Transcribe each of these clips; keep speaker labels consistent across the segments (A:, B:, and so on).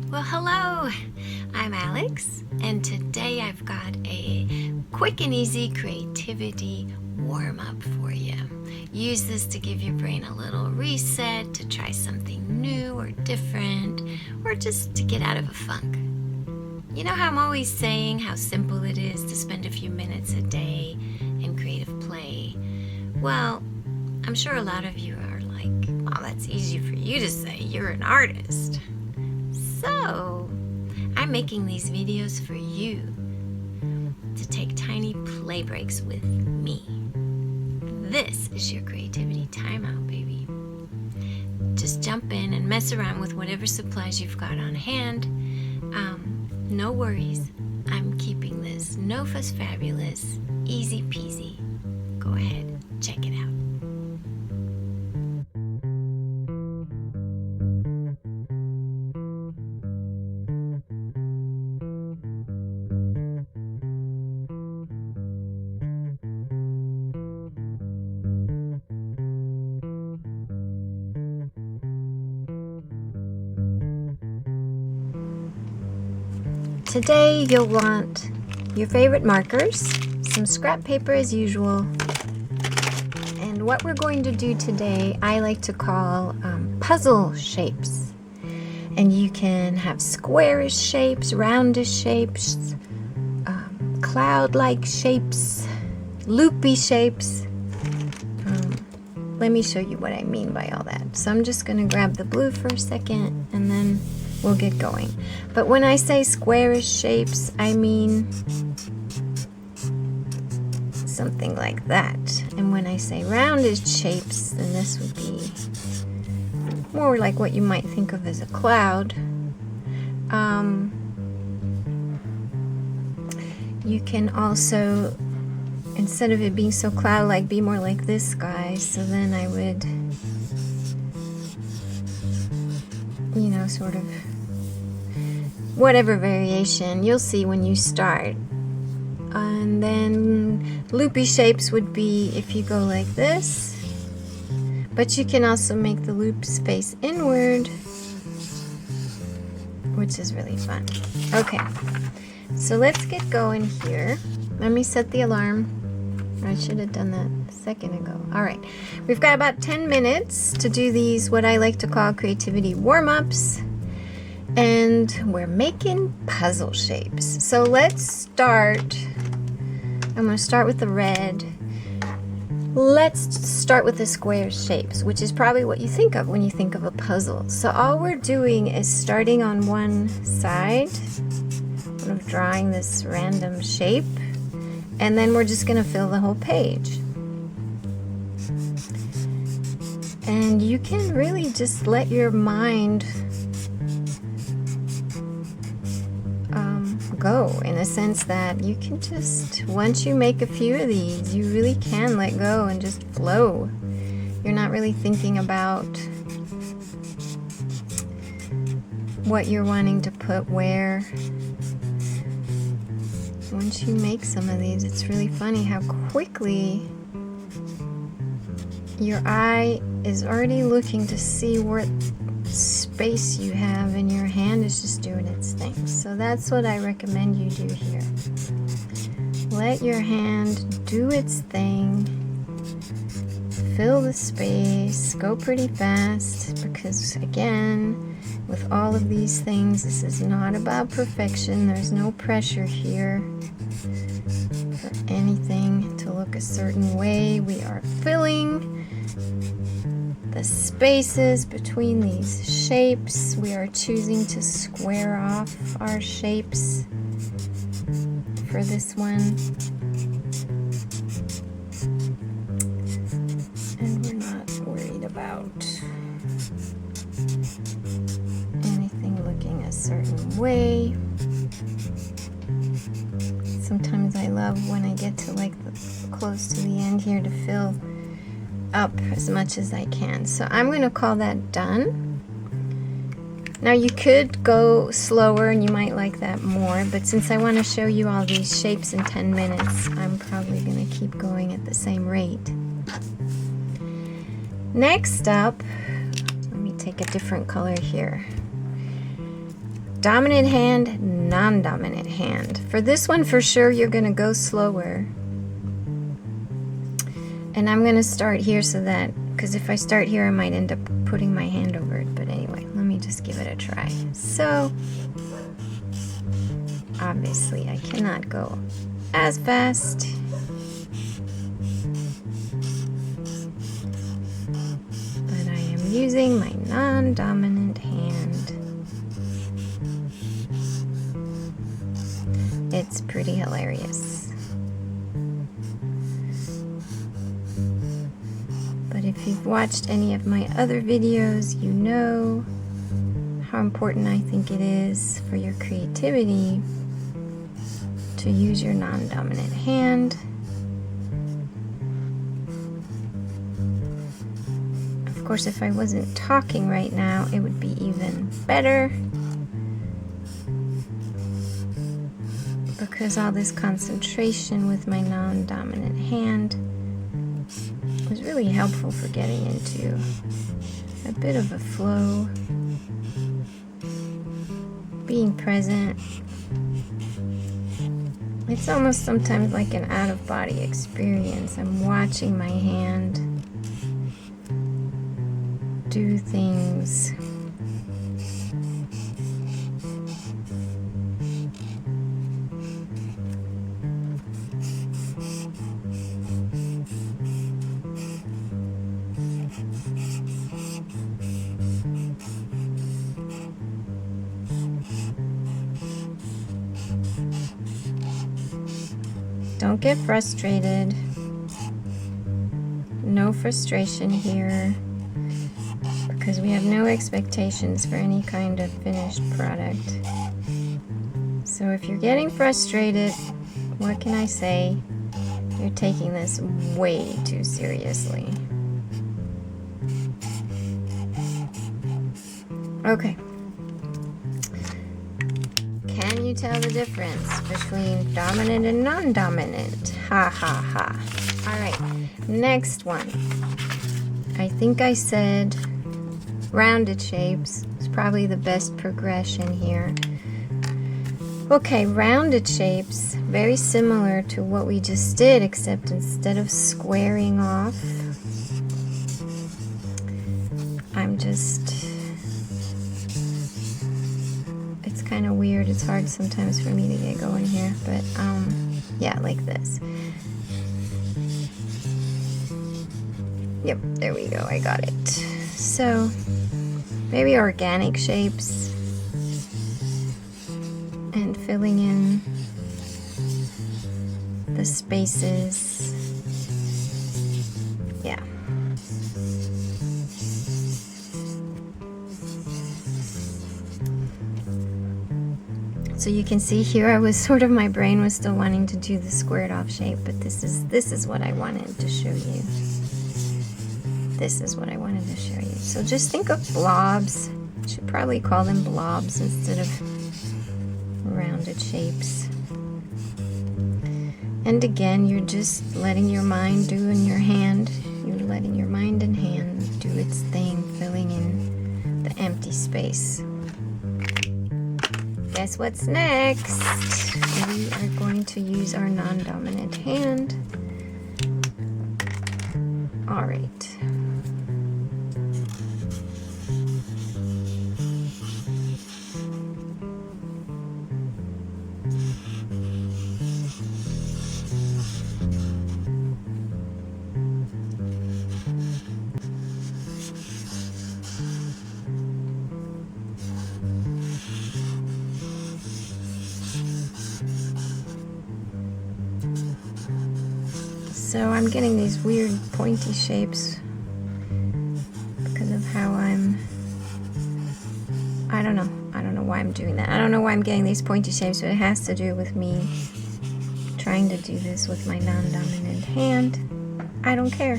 A: Well, hello, I'm Alex, and today I've got a quick and easy creativity warm-up for you. Use this to give your brain a little reset, to try something new or different, or just to get out of a funk. You know how I'm always saying how simple it is to spend a few minutes a day in creative play? Well, I'm sure a lot of you are like, "Oh, that's easy for you to say, you're an artist." So, I'm making these videos for you to take tiny play breaks with me. This is your creativity timeout, baby. Just jump in and mess around with whatever supplies you've got on hand. No worries, I'm keeping this no fuss fabulous, easy peasy. Go ahead, check it out. Today you'll want your favorite markers, some scrap paper as usual, and what we're going to do today I like to call puzzle shapes. And you can have squarish shapes, roundish shapes, cloud-like shapes, loopy shapes. Let me show you what I mean by all that. So I'm just going to grab the blue for a second and then we'll get going. But when I say squarish shapes, I mean something like that. And when I say roundish shapes, then this would be more like what you might think of as a cloud. You can also, instead of it being so cloud-like, be more like this guy. So then I would, you know, sort of whatever variation you'll see when you start. And then loopy shapes would be if you go like this, but you can also make the loops face inward, which is really fun. Okay, so let's get going here. Let me set the alarm. I should have done that a second ago. All right, we've got about 10 minutes to do these, what I like to call creativity warm-ups. And we're making puzzle shapes. So let's start. I'm going to start with the red. Let's start with the square shapes, which is probably what you think of when you think of a puzzle. So all we're doing is starting on one side, sort of drawing this random shape, and then we're just going to fill the whole page. And you can really just let your mind go, in a sense that you can just, once you make a few of these, you really can let go and just flow. You're not really thinking about what you're wanting to put where. Once you make some of these, it's really funny how quickly your eye is already looking to see what space you have, and your hand is just doing its thing. So that's what I recommend you do here. Let your hand do its thing, fill the space, go pretty fast, because again, with all of these things, this is not about perfection. There's no pressure here for anything to look a certain way. We are filling the spaces between these shapes. We are choosing to square off our shapes for this one. And we're not worried about anything looking a certain way. Sometimes I love when I get to like close to the end here to fill up as much as I can. So I'm going to call that done. Now you could go slower and you might like that more, but since I want to show you all these shapes in 10 minutes, I'm probably going to keep going at the same rate. Next up, let me take a different color here. dominant hand, non-dominant hand. For this one, for sure, you're going to go slower. And I'm going to start here so that, because if I start here, I might end up putting my hand over it. But anyway, let me just give it a try. So, obviously, I cannot go as fast. But I am using my non-dominant hand. It's pretty hilarious. But if you've watched any of my other videos, you know how important I think it is for your creativity to use your non-dominant hand. Of course, if I wasn't talking right now, it would be even better, because all this concentration with my non-dominant hand was really helpful for getting into a bit of a flow, being present. It's almost sometimes like an out-of-body experience. I'm watching my hand do things. Don't get frustrated. No frustration here, because we have no expectations for any kind of finished product. So if you're getting frustrated, what can I say? You're taking this way too seriously. Okay. Can you tell the difference between dominant and non-dominant? Ha ha ha. Alright, next one. I think I said rounded shapes is probably the best progression here. Okay, rounded shapes, very similar to what we just did, except instead of squaring off, I'm just... kind of weird. It's hard sometimes for me to get going here, but yeah, like this. Yep, there we go. I got it. So maybe organic shapes and filling in the spaces. Yeah. So you can see here I was sort of, my brain was still wanting to do the squared off shape, but this is what I wanted to show you. This is what I wanted to show you. So just think of blobs. Should probably call them blobs instead of rounded shapes. And again, you're just letting your mind do in your hand. You're letting your mind and hand do its thing, filling in the empty space. Guess what's next? We are going to use our non-dominant hand. All right. So I'm getting these weird pointy shapes because of how I don't know why I'm doing that. I don't know why I'm getting these pointy shapes, but it has to do with me trying to do this with my non-dominant hand. I don't care.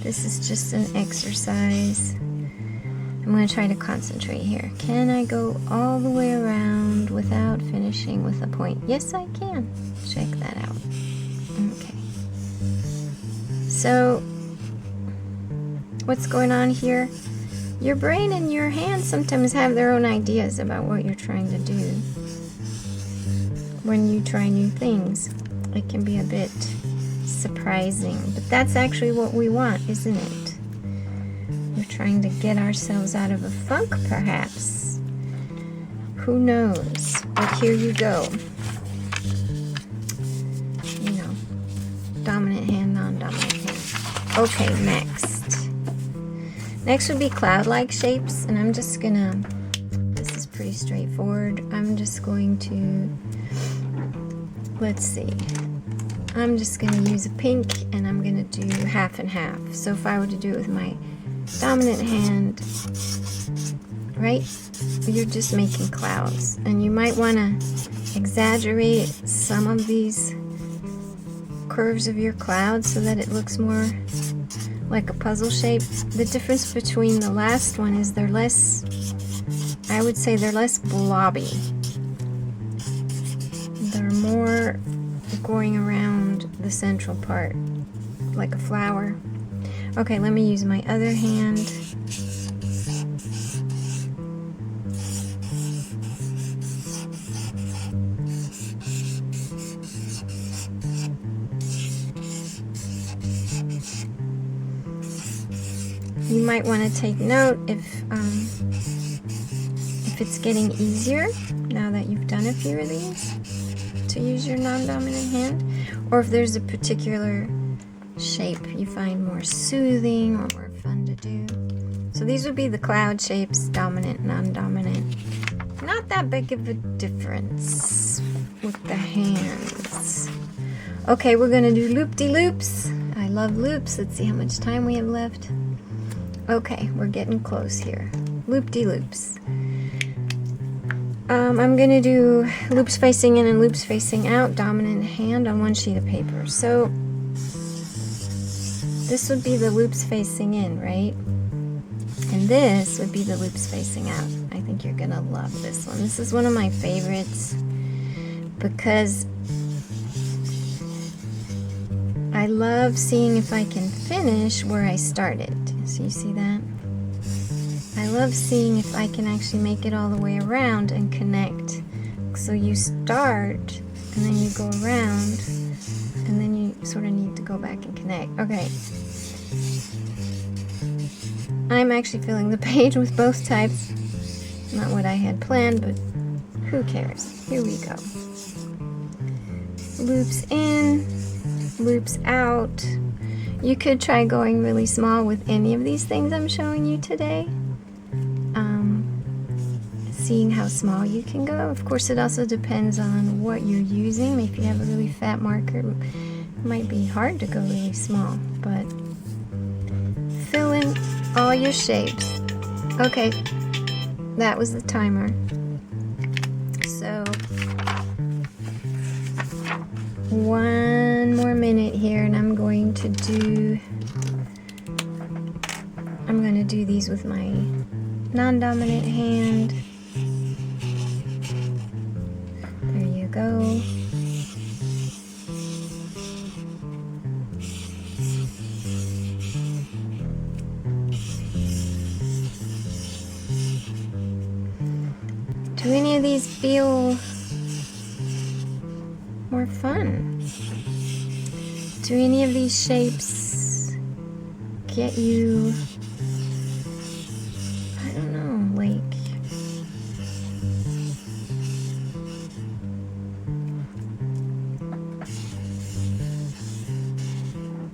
A: This is just an exercise. I'm going to try to concentrate here. Can I go all the way around without finishing with a point? Yes, I can. Check that out. Okay. So, what's going on here? Your brain and your hands sometimes have their own ideas about what you're trying to do. When you try new things, it can be a bit surprising, but that's actually what we want, isn't it? We're trying to get ourselves out of a funk, perhaps. Who knows? But here you go. You know, dominant hand, non-dominant hand. Okay, next. Next would be cloud-like shapes, and I'm just gonna, this is pretty straightforward. I'm just going to, let's see. I'm just gonna use a pink, and I'm gonna do half and half. So if I were to do it with my dominant hand, right? You're just making clouds, and you might want to exaggerate some of these curves of your clouds so that it looks more like a puzzle shape. The difference between the last one is they're less, I would say they're less blobby. They're more going around the central part like a flower. Okay, let me use my other hand. You might want to take note if it's getting easier now that you've done a few of these to use your non-dominant hand, or if there's a particular shape you find more soothing or more fun to do. So these would be the cloud shapes, dominant, non-dominant. Not that big of a difference with the hands. Okay, we're gonna do loop-de-loops. I love loops. Let's see how much time we have left. Okay, we're getting close here. Loop-de-loops. I'm gonna do loops facing in and loops facing out, dominant hand on one sheet of paper. So this would be the loops facing in, right? And this would be the loops facing out. I think you're gonna love this one. This is one of my favorites because I love seeing if I can finish where I started. So you see that? I love seeing if I can actually make it all the way around and connect. So you start and then you go around and then you sort of need to go back and connect. Okay. I'm actually filling the page with both types. Not what I had planned, but who cares? Here we go. Loops in, loops out. You could try going really small with any of these things I'm showing you today. Seeing how small you can go. Of course, it also depends on what you're using. If you have a really fat marker, it might be hard to go really small, but fill in all your shapes. Okay, that was the timer. So, one more minute here, and I'm going to do these with my non-dominant hand. There you go. Do any of these feel more fun? Do any of these shapes get you, I don't know, like,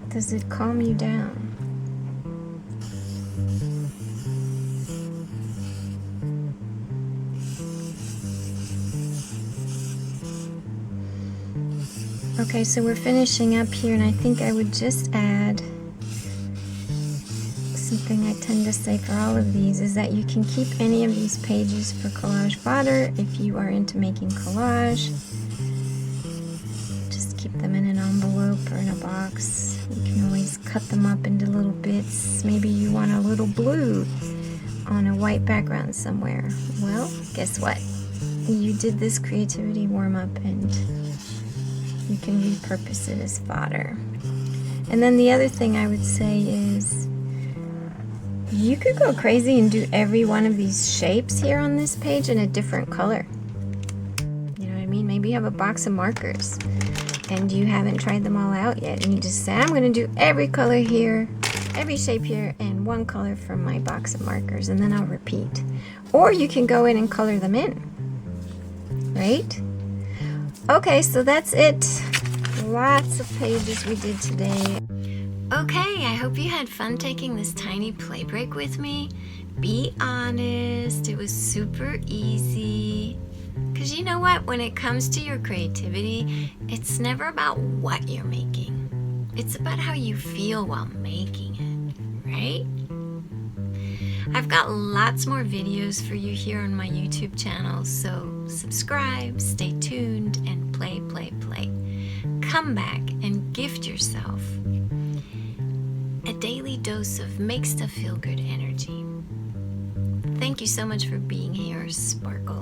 A: does it calm you down? Okay, so we're finishing up here, and I think I would just add something I tend to say for all of these is that you can keep any of these pages for collage fodder if you are into making collage. Just keep them in an envelope or in a box. You can always cut them up into little bits. Maybe you want a little blue on a white background somewhere. Well, guess what? You did this creativity warm-up and you can repurpose it as fodder. And then the other thing I would say is You could go crazy and do every one of these shapes here on this page in a different color. You know what I mean? Maybe you have a box of markers and you haven't tried them all out yet, and you just say, I'm going to do every color here, every shape here, and one color from my box of markers, and then I'll repeat. Or you can go in and color them in, right? Okay, so that's it. Lots of pages we did today. Okay, I hope you had fun taking this tiny play break with me. Be honest, it was super easy. Because you know what? When it comes to your creativity, it's never about what you're making. It's about how you feel while making it, right? I've got lots more videos for you here on my YouTube channel, so subscribe, stay tuned, and play, play, play. Come back and gift yourself a daily dose of make stuff feel good energy. Thank you so much for being here, Sparkle.